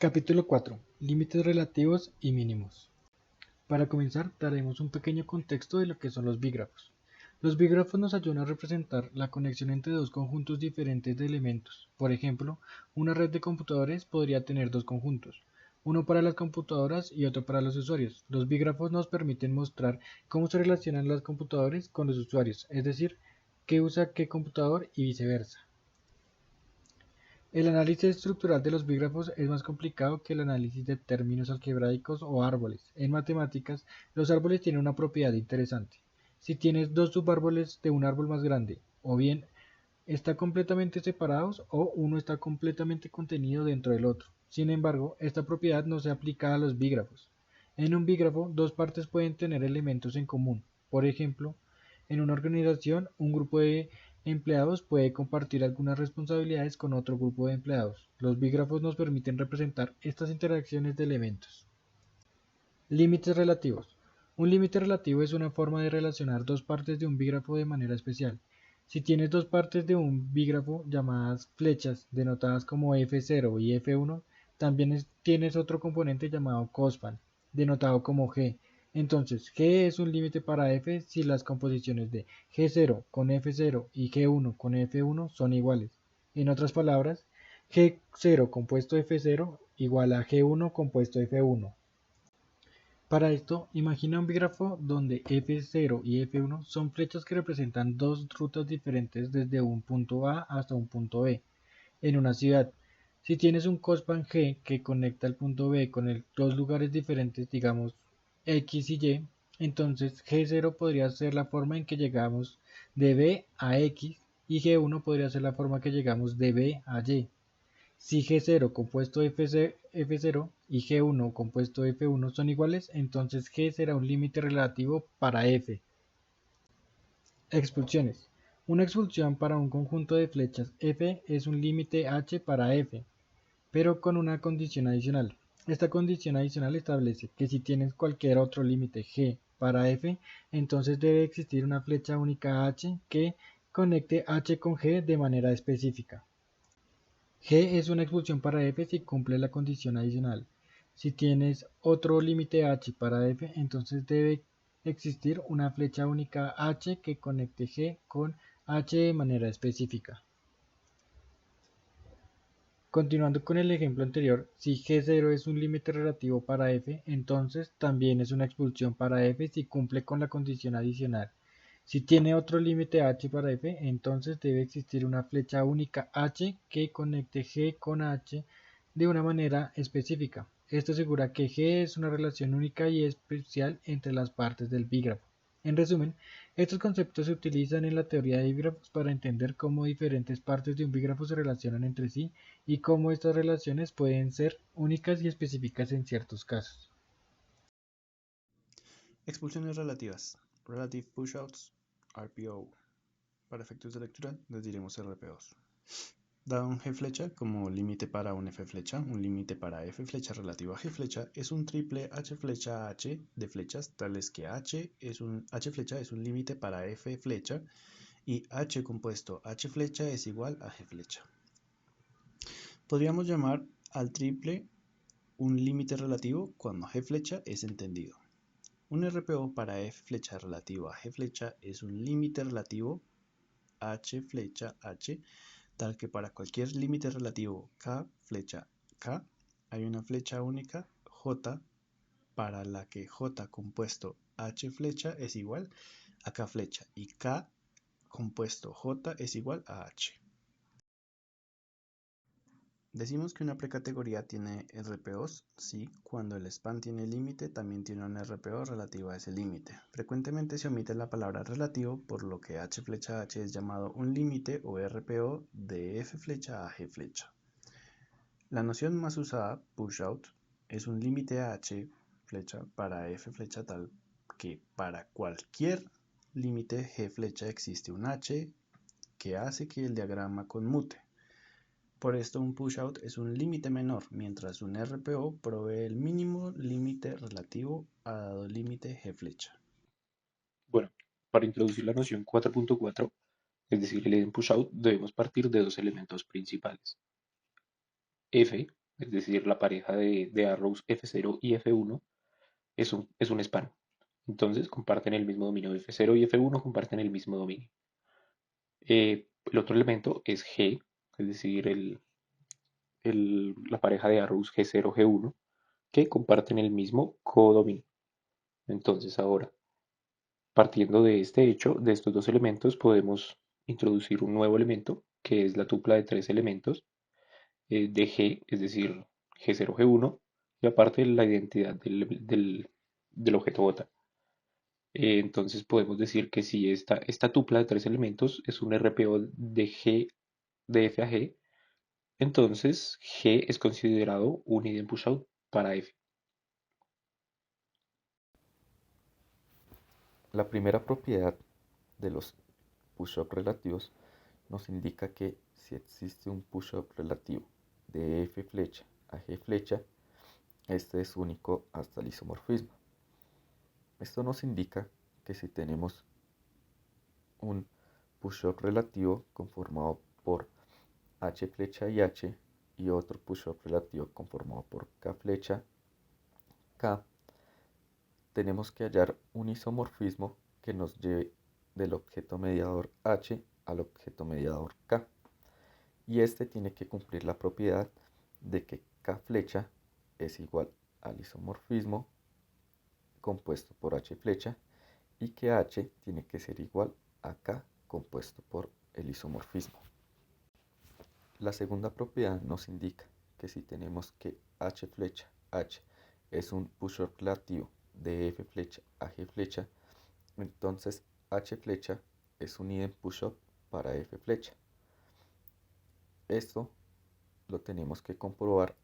Capítulo 4. Límites relativos y mínimos. Para comenzar, daremos un pequeño contexto de lo que son los bígrafos. Los bígrafos nos ayudan a representar la conexión entre dos conjuntos diferentes de elementos. Por ejemplo, una red de computadores podría tener dos conjuntos, uno para las computadoras y otro para los usuarios. Los bígrafos nos permiten mostrar cómo se relacionan los computadores con los usuarios, es decir, qué usa qué computador y viceversa. El análisis estructural de los bígrafos es más complicado que el análisis de términos algebraicos o árboles. En matemáticas, los árboles tienen una propiedad interesante. Si tienes dos subárboles de un árbol más grande, o bien están completamente separados o uno está completamente contenido dentro del otro. Sin embargo, esta propiedad no se aplica a los bígrafos. En un bígrafo, dos partes pueden tener elementos en común. Por ejemplo, en una organización, un grupo de empleados puede compartir algunas responsabilidades con otro grupo de empleados. Los bígrafos nos permiten representar estas interacciones de elementos. Límites relativos. Un límite relativo es una forma de relacionar dos partes de un bígrafo de manera especial. Si tienes dos partes de un bígrafo llamadas flechas, denotadas como F0 y F1, también tienes otro componente llamado cospan, denotado como G. Entonces, G es un límite para F si las composiciones de G0 con F0 y G1 con F1 son iguales. En otras palabras, G0 compuesto F0 igual a G1 compuesto F1. Para esto, imagina un bígrafo donde F0 y F1 son flechas que representan dos rutas diferentes desde un punto A hasta un punto B en una ciudad. Si tienes un cospan G que conecta el punto B con dos lugares diferentes, digamos X y Y, entonces G0 podría ser la forma en que llegamos de B a X y G1 podría ser la forma que llegamos de B a Y. Si G0 compuesto F0 y G1 compuesto F1 son iguales, entonces G será un límite relativo para F. Expulsiones. Una expulsión para un conjunto de flechas F es un límite H para F, pero con una condición adicional. Esta condición adicional establece que si tienes cualquier otro límite G para F, entonces debe existir una flecha única H que conecte H con G de manera específica. G es una expulsión para F si cumple la condición adicional. Si tienes otro límite H para F, entonces debe existir una flecha única H que conecte G con H de manera específica. Continuando con el ejemplo anterior, si G0 es un límite relativo para F, entonces también es una expulsión para F si cumple con la condición adicional. Si tiene otro límite H para F, entonces debe existir una flecha única H que conecte G con H de una manera específica. Esto asegura que G es una relación única y especial entre las partes del bígrafo. En resumen, estos conceptos se utilizan en la teoría de bígrafos para entender cómo diferentes partes de un bígrafo se relacionan entre sí y cómo estas relaciones pueden ser únicas y específicas en ciertos casos. Expulsiones relativas. Relative pushouts, RPO. Para efectos de lectura les diremos RPOs. Dado un G flecha como límite para un F flecha, un límite para F flecha relativo a G flecha es un triple H flecha H de flechas tales que H flecha es un límite para F flecha y H compuesto H flecha es igual a G flecha. Podríamos llamar al triple un límite relativo cuando G flecha es entendido. Un RPO para F flecha relativo a G flecha es un límite relativo H flecha H, tal que para cualquier límite relativo K flecha K hay una flecha única J para la que J compuesto H flecha es igual a K flecha y K compuesto J es igual a H. Decimos que una precategoría tiene RPOs si cuando el span tiene límite también tiene un RPO relativo a ese límite. Frecuentemente se omite la palabra relativo, por lo que H flecha H es llamado un límite o RPO de F flecha a G flecha. La noción más usada, pushout, es un límite H flecha para F flecha tal que para cualquier límite G flecha existe un H que hace que el diagrama conmute. Por esto un pushout es un límite menor, mientras un RPO provee el mínimo límite relativo a dado límite G flecha. Bueno, para introducir la noción 4.4, es decir, el input-out, debemos partir de dos elementos principales. F, es decir, la pareja de arrows F0 y F1, es un span. Entonces comparten el mismo dominio. F0 y F1 comparten el mismo dominio. El otro elemento es G, es decir, la pareja de arrows G0, G1, que comparten el mismo codominio. Entonces ahora, partiendo de este hecho, de estos dos elementos, podemos introducir un nuevo elemento, que es la tupla de tres elementos de G, es decir, G0, G1, y aparte la identidad del objeto bota. Entonces podemos decir que si esta tupla de tres elementos es un RPO de G de F a G, entonces G es considerado un idem pushout para F. La primera propiedad de los push-up relativos nos indica que si existe un push-up relativo de F flecha a G flecha, este es único hasta el isomorfismo. Esto nos indica que si tenemos un push-up relativo conformado por H flecha y otro push-up relativo conformado por K flecha K, tenemos que hallar un isomorfismo que nos lleve del objeto mediador H al objeto mediador K. Y este tiene que cumplir la propiedad de que K flecha es igual al isomorfismo compuesto por H flecha y que H tiene que ser igual a K compuesto por el isomorfismo. La segunda propiedad nos indica que si tenemos que H flecha H es un push-up relativo de F flecha a G flecha, entonces H flecha es un idem push-up para F flecha. Esto lo tenemos que comprobar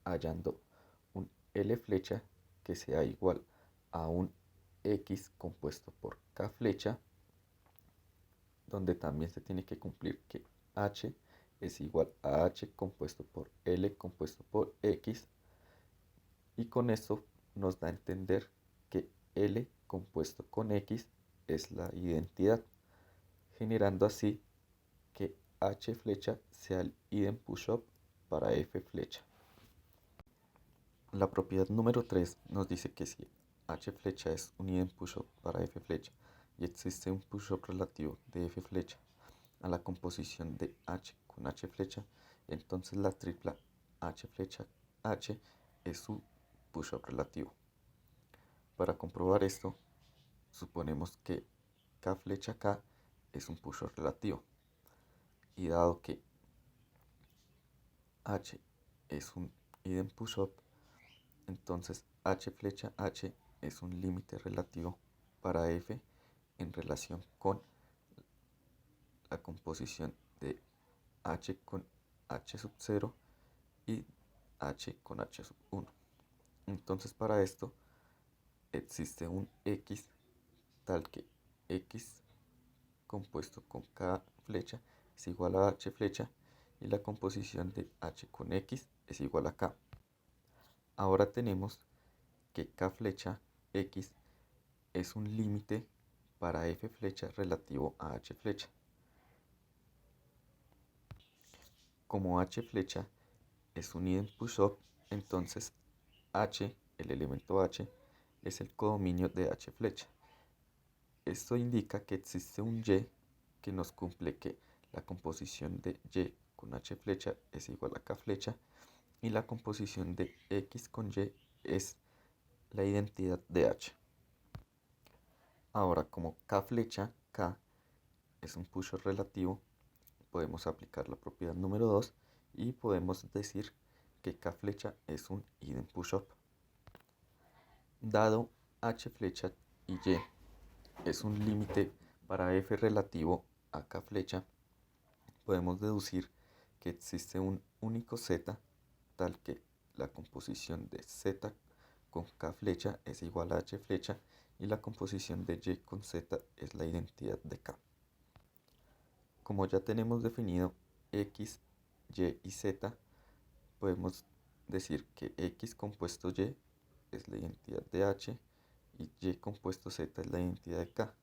hallando un L flecha que sea igual a un X compuesto por K flecha, donde también se tiene que cumplir que H es igual a H compuesto por L compuesto por X, y con esto nos da a entender que L compuesto con X es la identidad, generando así que H flecha sea el idem push-up para F flecha. La propiedad número 3 nos dice que si H flecha es un idem push-up para F flecha y existe un push-up relativo de F flecha a la composición de H con H flecha, entonces la tripla H flecha H es su push-up relativo. Para comprobar esto, suponemos que K flecha K es un push-up relativo, y dado que H es un idem push-up, entonces H flecha H es un límite relativo para F en relación con la composición de H con H sub 0 y H con H sub 1. Entonces para esto existe un X tal que X compuesto con K flecha es igual a H flecha y la composición de H con X es igual a K. Ahora tenemos que K flecha X es un límite para F flecha relativo a H flecha. Como H flecha es un idem push-up, entonces H, el elemento H, es el codominio de H flecha. Esto indica que existe un Y que nos cumple que la composición de Y con H flecha es igual a K flecha y la composición de X con Y es la identidad de H. Ahora, como K flecha K es un push-up relativo, podemos aplicar la propiedad número 2 y podemos decir que K flecha es un idem push-up. Dado H flecha y Y es un límite para F relativo a K flecha, podemos deducir que existe un único Z tal que la composición de Z con K flecha es igual a H flecha y la composición de Y con Z es la identidad de K. Como ya tenemos definido X, Y y Z, podemos decir que X compuesto Y es la identidad de H y Y compuesto Z es la identidad de K.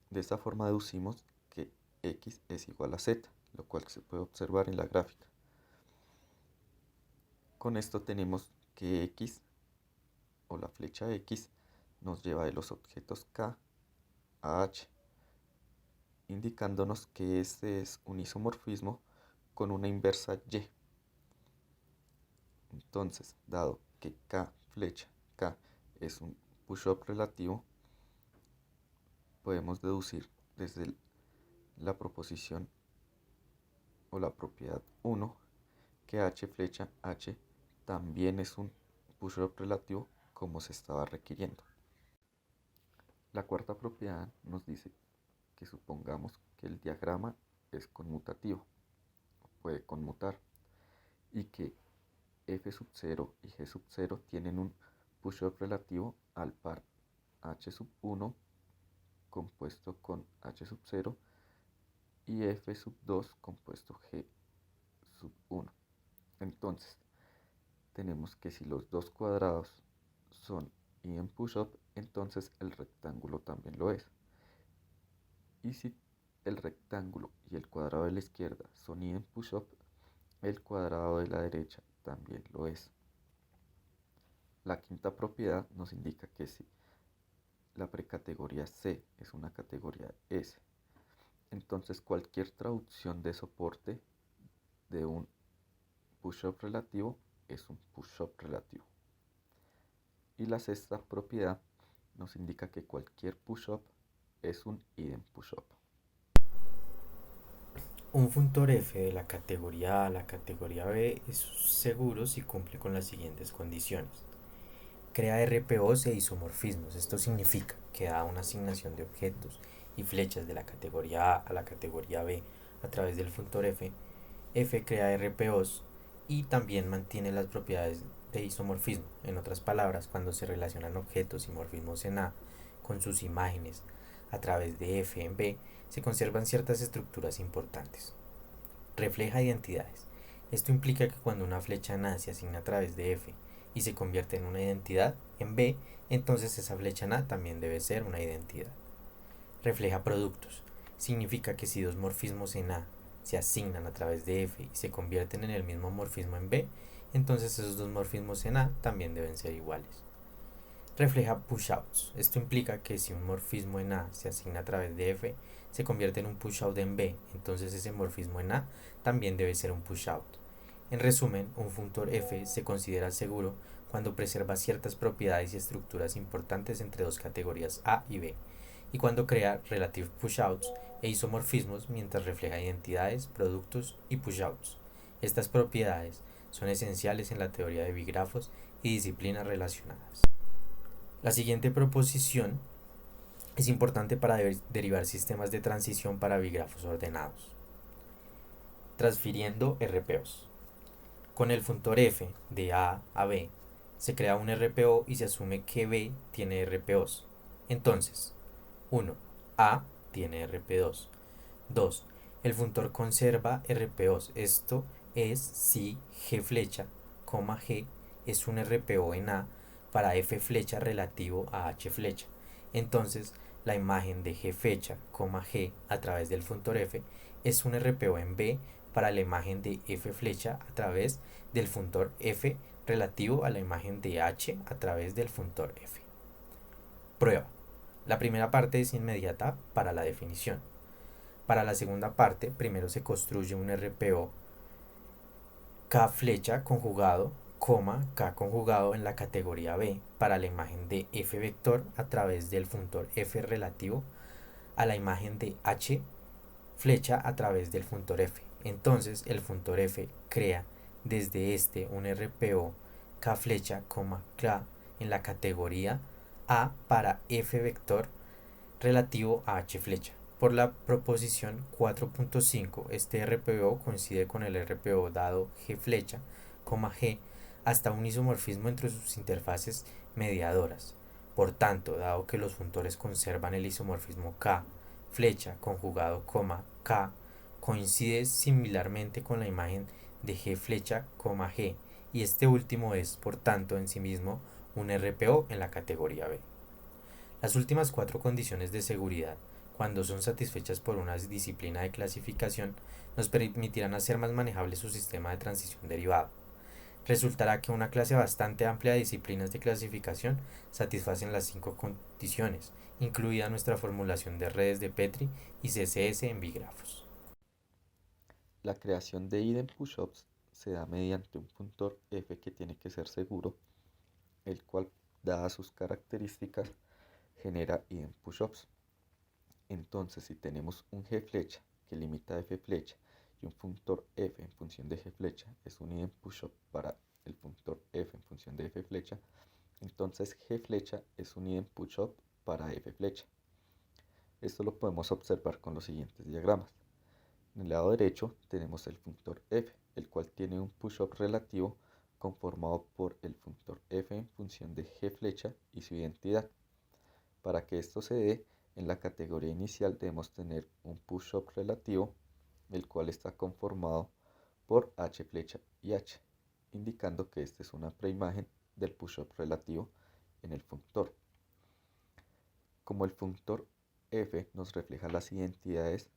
De esta forma deducimos que X es igual a Z, lo cual se puede observar en la gráfica. Con esto tenemos que X o la flecha X nos lleva de los objetos K a H, indicándonos que este es un isomorfismo con una inversa Y. Entonces, dado que K flecha K es un push-up relativo, podemos deducir desde la proposición o la propiedad 1 que H flecha H también es un push-up relativo como se estaba requiriendo. La cuarta propiedad nos dice que supongamos que el diagrama es conmutativo, puede conmutar, y que F sub 0 y G sub 0 tienen un push-up relativo al par H sub 1 compuesto con H sub 0 y F sub 2 compuesto G sub 1. Entonces, tenemos que si los dos cuadrados son idem push-up, entonces el rectángulo también lo es. Y si el rectángulo y el cuadrado de la izquierda son idem push-up, el cuadrado de la derecha también lo es. La quinta propiedad nos indica que si la precategoría C es una categoría S, entonces cualquier traducción de soporte de un push-up relativo es un push-up relativo. Y la sexta propiedad nos indica que cualquier push-up es un idem push-up. Un funtor F de la categoría A a la categoría B es seguro si cumple con las siguientes condiciones. Crea RPOs e isomorfismos. Esto significa que da una asignación de objetos y flechas de la categoría A a la categoría B a través del funtor F. F crea RPOs y también mantiene las propiedades de isomorfismo. En otras palabras, cuando se relacionan objetos y morfismos en A con sus imágenes a través de F en B, se conservan ciertas estructuras importantes. Refleja identidades. Esto implica que cuando una flecha en A se asigna a través de F y se convierte en una identidad en B, entonces esa flecha en A también debe ser una identidad. Refleja productos. Significa que si dos morfismos en A se asignan a través de F y se convierten en el mismo morfismo en B, entonces esos dos morfismos en A también deben ser iguales. Refleja pushouts. Esto implica que si un morfismo en A se asigna a través de F, se convierte en un pushout en B, entonces ese morfismo en A también debe ser un pushout. En resumen, un funtor F se considera seguro cuando preserva ciertas propiedades y estructuras importantes entre dos categorías A y B, y cuando crea relative pushouts e isomorfismos mientras refleja identidades, productos y pushouts. Estas propiedades son esenciales en la teoría de bigrafos y disciplinas relacionadas. La siguiente proposición es importante para derivar sistemas de transición para bigrafos ordenados. Transfiriendo RPOs. Con el funtor F de A a B se crea un RPO y se asume que B tiene RPOs. Entonces, 1. A tiene RP2. 2. El funtor conserva RPOs. Esto es si G flecha, G es un RPO en A para F flecha relativo a H flecha. Entonces, la imagen de G flecha, G a través del funtor F es un RPO en B para la imagen de F flecha a través del funtor F relativo a la imagen de H a través del funtor F. Prueba. La primera parte es inmediata para la definición. Para la segunda parte, primero se construye un RPO K flecha conjugado, K conjugado en la categoría B para la imagen de F vector a través del funtor F relativo a la imagen de H flecha a través del funtor F. Entonces el funtor F crea desde este un RPO K flecha, K en la categoría A para F vector relativo a H flecha. Por la proposición 4.5, este RPO coincide con el RPO dado G flecha, G hasta un isomorfismo entre sus interfaces mediadoras. Por tanto, dado que los funtores conservan el isomorfismo K flecha conjugado, K coincide similarmente con la imagen de G flecha, G, y este último es, por tanto, en sí mismo un RPO en la categoría B. Las últimas 4 condiciones de seguridad, cuando son satisfechas por una disciplina de clasificación, nos permitirán hacer más manejable su sistema de transición derivado. resultará que una clase bastante amplia de disciplinas de clasificación satisfacen las 5 condiciones, incluida nuestra formulación de redes de Petri y CSS en bigrafos. La creación de idem pushups se da mediante un funtor f que tiene que ser seguro, el cual, dadas sus características, genera idem pushups. Entonces, si tenemos un g flecha que limita f flecha y un funtor f en función de g flecha es un idem pushup para el funtor f en función de f flecha, entonces g flecha es un idem pushup para f flecha. Esto lo podemos observar con los siguientes diagramas. En el lado derecho tenemos el funtor f, el cual tiene un pushup relativo conformado por el funtor f en función de g flecha y su identidad. Para que esto se dé, en la categoría inicial debemos tener un pushup relativo, el cual está conformado por h flecha y h, indicando que esta es una preimagen del pushup relativo en el funtor. Como el funtor f nos refleja las identidades,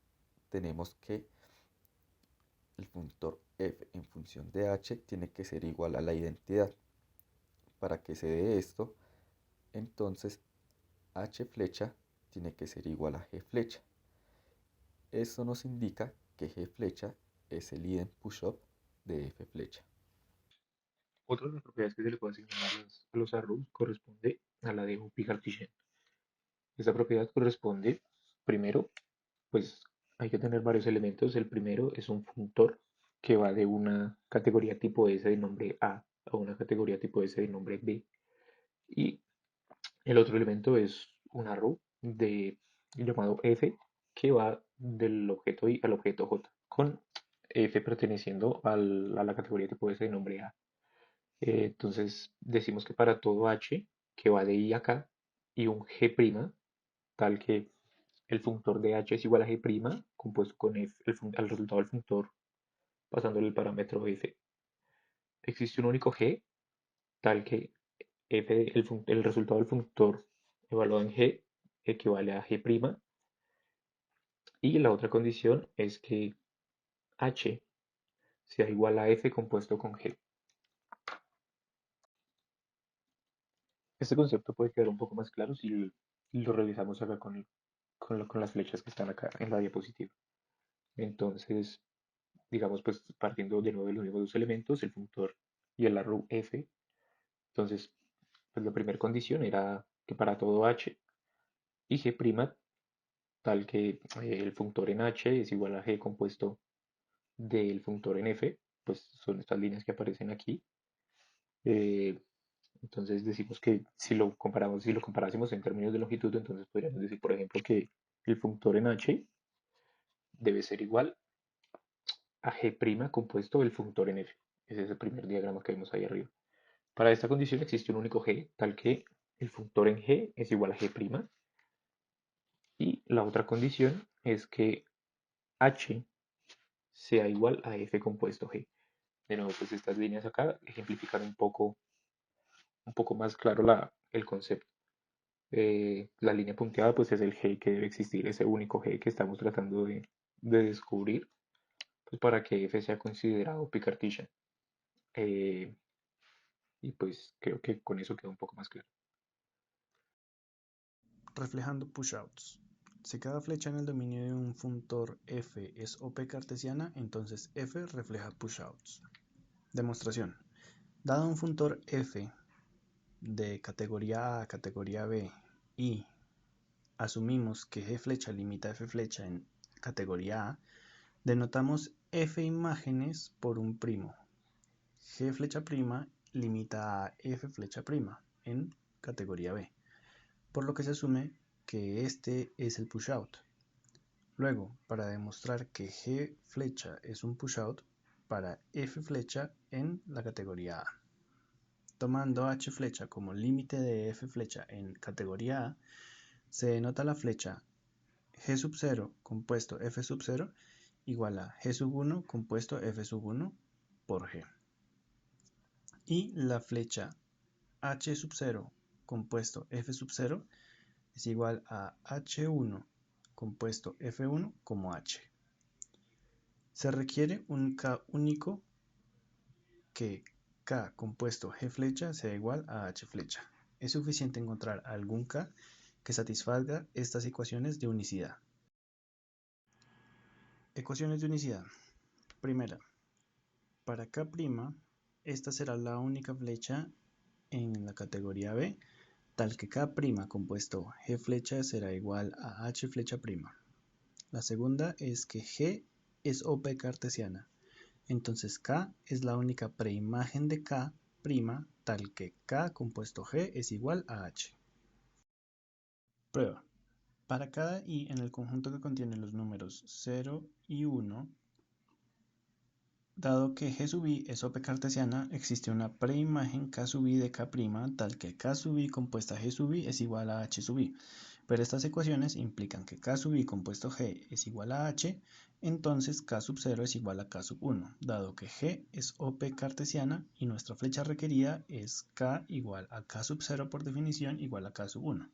tenemos que el funtor f en función de h tiene que ser igual a la identidad. Para que se dé esto, entonces h flecha tiene que ser igual a g flecha. Esto nos indica que g flecha es el idem pushup de f flecha. Otra de las propiedades que se le puede asignar a los arrows corresponde a la de Hopi-Cartesian. Esta propiedad corresponde, primero, pues hay que tener varios elementos. El primero es un funtor que va de una categoría tipo S de nombre A a una categoría tipo S de nombre B. Y el otro elemento es un arrow llamado F que va del objeto I al objeto J, con F perteneciendo a la categoría tipo S de nombre A. Entonces decimos que para todo H que va de I a K y un G', tal que el funtor de H es igual a G' compuesto con F, el resultado del funtor pasándole el parámetro F. Existe un único G, tal que F, el resultado del funtor evaluado en G equivale a G'. Y la otra condición es que H sea igual a F compuesto con G. Este concepto puede quedar un poco más claro si lo revisamos acá con las flechas que están acá en la diapositiva. Entonces, digamos, pues partiendo de nuevo de los mismos dos elementos, el funtor y el arrow F. Entonces, pues la primera condición era que para todo H y G', tal que el funtor en H es igual a G compuesto del funtor en F, pues son estas líneas que aparecen aquí. Eh, entonces decimos que si lo comparásemos en términos de longitud, entonces podríamos decir, por ejemplo, que el funtor en H debe ser igual a G' compuesto del funtor en F. Ese es el primer diagrama que vemos ahí arriba. Para esta condición existe un único G, tal que el funtor en G es igual a G'. Y la otra condición es que H sea igual a F compuesto G. De nuevo, pues estas líneas acá ejemplifican un poco más claro el concepto. La línea punteada pues es el G que debe existir, ese único G que estamos tratando de descubrir, pues para que F sea considerado Picartesian. Y pues creo que con eso queda un poco más claro. Reflejando pushouts. Si cada flecha en el dominio de un funtor f es OP cartesiana, entonces f refleja pushouts. Demostración. Dado un funtor f de categoría A a categoría B y asumimos que g flecha limita f flecha en categoría A, denotamos f imágenes por un primo. G flecha prima limita a f flecha prima en categoría B, por lo que se asume que este es el pushout. Luego, para demostrar que G flecha es un pushout para F flecha en la categoría A. Tomando H flecha como límite de F flecha en categoría A, se denota la flecha G sub 0 compuesto F sub 0 igual a G sub 1 compuesto F sub 1 por G. Y la flecha H sub 0 compuesto F sub 0 es igual a H1 compuesto F1 como H. Se requiere un K único que K compuesto G flecha sea igual a H flecha. Es suficiente encontrar algún K que satisfaga estas ecuaciones de unicidad. Ecuaciones de unicidad. Primera, para K', esta será la única flecha en la categoría B, tal que K' compuesto G flecha será igual a H flecha prima. La segunda es que G es OP cartesiana, entonces K es la única preimagen de K', tal que K compuesto G es igual a H. Prueba. Para cada I en el conjunto que contiene los números 0 y 1, dado que G sub I es OP cartesiana, existe una preimagen K sub I de K', tal que K sub I compuesta G sub I es igual a H sub I. Pero estas ecuaciones implican que K sub I compuesto G es igual a H, entonces K sub 0 es igual a K sub 1, dado que G es OP cartesiana y nuestra flecha requerida es K igual a K sub 0 por definición igual a K sub 1.